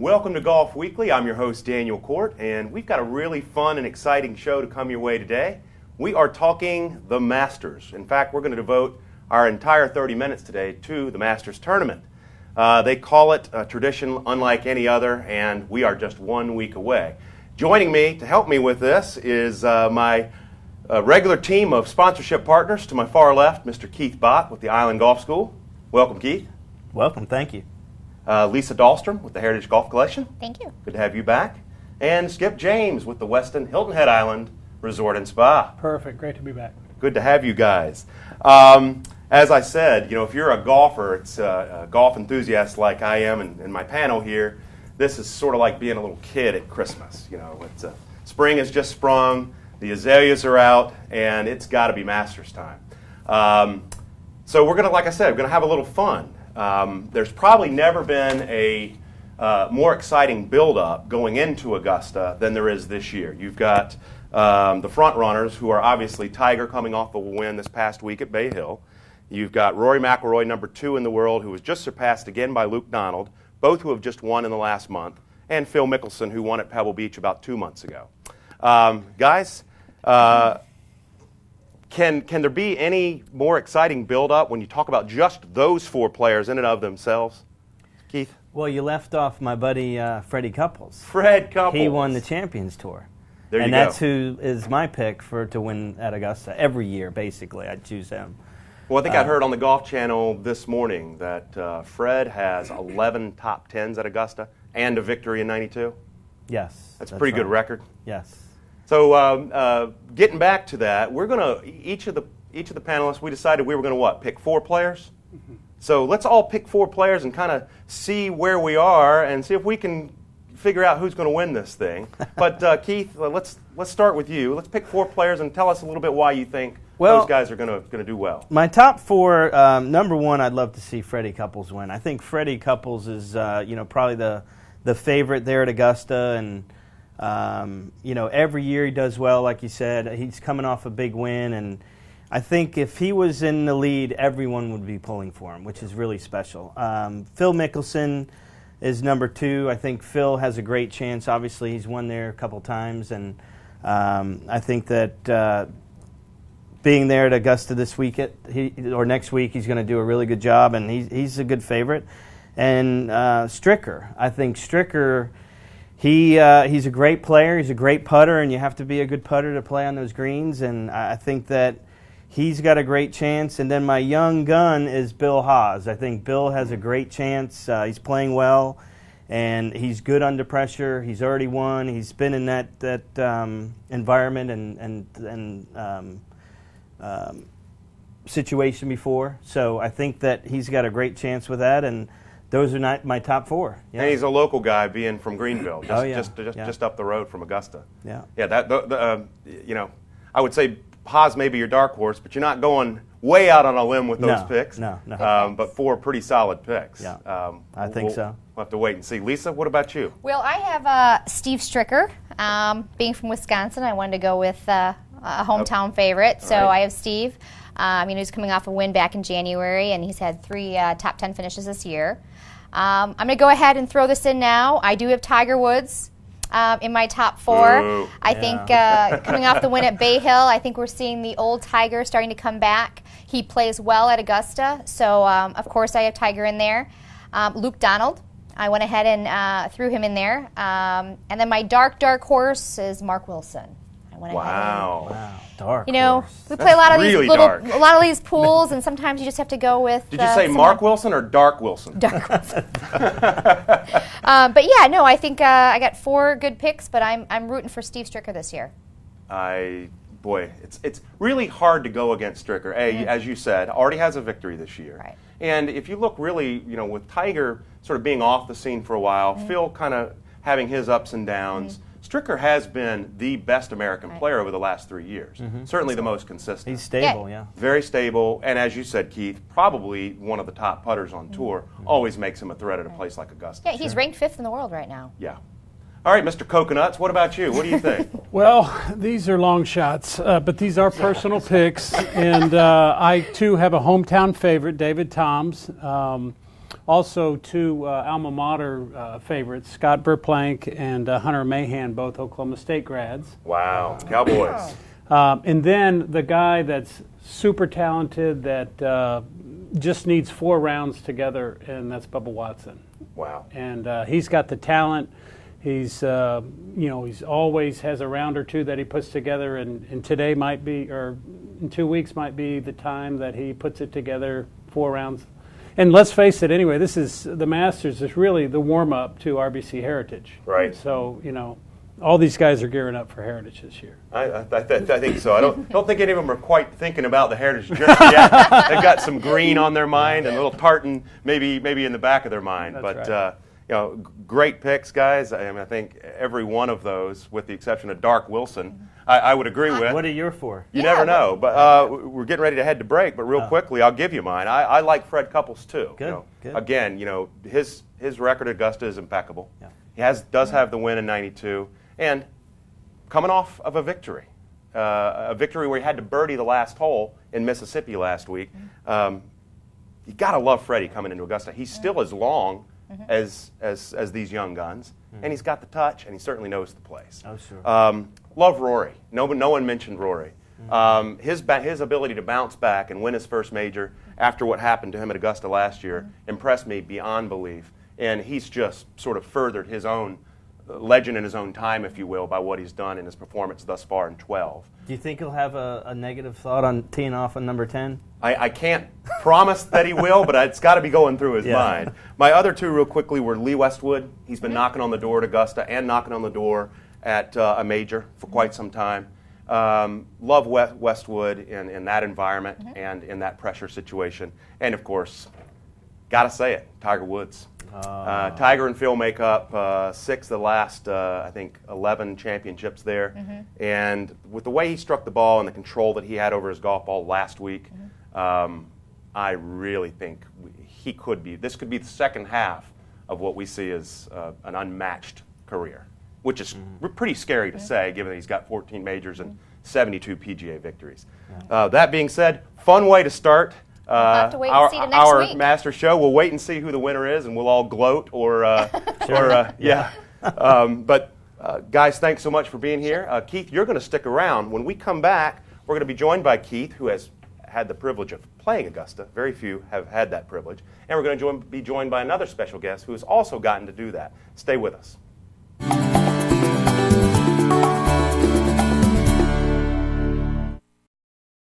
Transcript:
Welcome to Golf Weekly. I'm your host, Daniel Cort, and we've got a really fun and exciting show to come your way today. We are talking the Masters. In fact, we're going to devote our entire 30 minutes today to the Masters tournament. They call it a tradition unlike any other, and we are just 1 week away. Joining me to help me with this is my regular team of sponsorship partners. To my far left, Mr. Keith Bach with the Island Golf School. Welcome, Keith. Welcome, thank you. Lisa Dahlstrom with the Heritage Golf Collection. Thank you. Good to have you back. And Skip James with the Westin Hilton Head Island Resort and Spa. Perfect. Great to be back. Good to have you guys. As I said, if you're a golfer, it's a golf enthusiast like I am and my panel here, this is sort of like being a little kid at Christmas. It's spring has just sprung, the azaleas are out, and it's got to be Masters time. So we're going to, like I said, we're going to have a little fun. There's probably never been a more exciting build-up going into Augusta than there is this year. You've got the front runners, who are obviously Tiger coming off a win this past week at Bay Hill. You've got Rory McIlroy, number 2 in the world, who was just surpassed again by Luke Donald, both who have just won in the last month, and Phil Mickelson, who won at Pebble Beach about 2 months ago. Guys, Can there be any more exciting build-up when you talk about just those 4 players in and of themselves? Keith? Well, you left off my buddy Freddie Couples. Fred Couples. He won the Champions Tour. There you and go. that's who is my pick to win at Augusta. Every year, basically, I'd choose him. Well, I think I heard on the Golf Channel this morning that Fred has 11 top 10s at Augusta and a victory in 92. Yes. That's a pretty good record. Yes. So getting back to that, we're going to, each of the panelists, we decided we were going to what? Pick 4 players? Mm-hmm. So let's all pick 4 players and kind of see where we are and see if we can figure out who's going to win this thing. But Keith, let's start with you. Let's pick 4 players and tell us a little bit why you think those guys are going to do well. My top 4, number 1, I'd love to see Freddie Couples win. I think Freddie Couples is probably the favorite there at Augusta, and every year he does well, like you said. He's coming off a big win, and I think if he was in the lead, everyone would be pulling for him, which is really special. Phil Mickelson is number 2. I think Phil has a great chance. Obviously, he's won there a couple times, and I think that being there at Augusta this week or next week, he's going to do a really good job, and he's a good favorite. And Stricker, I think Stricker. He's a great player. He's a great putter, and you have to be a good putter to play on those greens. And I think that he's got a great chance. And then my young gun is Bill Haas. I think Bill has a great chance. He's playing well, and he's good under pressure. He's already won. He's been in that environment and situation before. So I think that he's got a great chance with that. And those are not my top 4. Yeah. And he's a local guy, being from Greenville, just up the road from Augusta. Yeah. Yeah. I would say Haas may be your dark horse, but you're not going way out on a limb with those picks. No. But 4 pretty solid picks. Yeah. I think so. We'll have to wait and see. Lisa, what about you? Well, I have Steve Stricker. Being from Wisconsin, I wanted to go with a hometown favorite, so I have Steve. He's coming off a win back in January, and he's had 3 top 10 finishes this year. I'm going to go ahead and throw this in now. I do have Tiger Woods in my top 4. Ooh. I think coming off the win at Bay Hill, I think we're seeing the old Tiger starting to come back. He plays well at Augusta, so of course I have Tiger in there. Luke Donald, I went ahead and threw him in there. And then my dark horse is Mark Wilson. Wow. Dark we horse. play a lot of really these dark. a lot of these pools, and sometimes you just have to go with. Did you say Mark Wilson or Dark Wilson? Dark Wilson. But yeah, no, I think I got 4 good picks, but I'm rooting for Steve Stricker this year. It's really hard to go against Stricker. As you said, already has a victory this year. Right. And if you look really, with Tiger sort of being off the scene for a while, Phil kind of having his ups and downs. Stricker has been the best American player over the last 3 years. Certainly the most consistent. He's stable, yeah. Very stable, and as you said, Keith, probably one of the top putters on tour. Always makes him a threat at a place like Augusta. Yeah, he's ranked 5th in the world right now. Yeah. All right, Mr. Coconuts, what about you? What do you think? Well, these are long shots, but these are personal picks, and I, too, have a hometown favorite, David Toms. Also, two alma mater favorites, Scott Verplank and Hunter Mahan, both Oklahoma State grads. Wow, Cowboys. And then the guy that's super talented that just needs 4 rounds together, and that's Bubba Watson. Wow. And he's got the talent. He's, he's always has a round or two that he puts together, and today might be, or in 2 weeks might be the time that he puts it together, 4 rounds. And let's face it, anyway, this is the Masters is really the warm up to RBC Heritage. Right. So all these guys are gearing up for Heritage this year. I think so. I don't think any of them are quite thinking about the Heritage just yet. They've got some green on their mind and a little tartan maybe in the back of their mind. That's But right. Great picks, guys. I mean, I think every one of those, with the exception of Dark Wilson, I would agree with. What are you for? You never know. But we're getting ready to head to break. But real quickly, I'll give you mine. I like Fred Couples too. Good. Good. Again, his record at Augusta is impeccable. Yeah. He does have the win in '92, and coming off of a victory where he had to birdie the last hole in Mississippi last week. You got to love Freddie coming into Augusta. He's still as long as these young guns, and he's got the touch, and he certainly knows the place. Oh, sure. Love Rory. No one mentioned Rory. His ability to bounce back and win his first major after what happened to him at Augusta last year impressed me beyond belief, and he's just sort of furthered his own legend in his own time, if you will, by what he's done in his performance thus far in 12. Do you think he'll have a negative thought on teeing off on number 10? I can't promise that he will, but it's got to be going through his mind. My other two, real quickly, were Lee Westwood. He's been knocking on the door at Augusta and knocking on the door at a major for quite some time. Love Westwood in that environment and in that pressure situation. And, of course, got to say it, Tiger Woods. Tiger and Phil make up 6 of the last, I think, 11 championships there. And with the way he struck the ball and the control that he had over his golf ball last week, I really think this could be the second half of what we see as an unmatched career, which is pretty scary to say, given that he's got 14 majors and 72 PGA victories. That being said, fun way to start. We'll have to wait and see the next week. Master show. We'll wait and see who the winner is, and we'll all gloat But guys, thanks so much for being here. Keith, you're going to stick around. When we come back, we're going to be joined by Keith, who has had the privilege of playing Augusta. Very few have had that privilege. And we're going to be joined by another special guest who has also gotten to do that. Stay with us.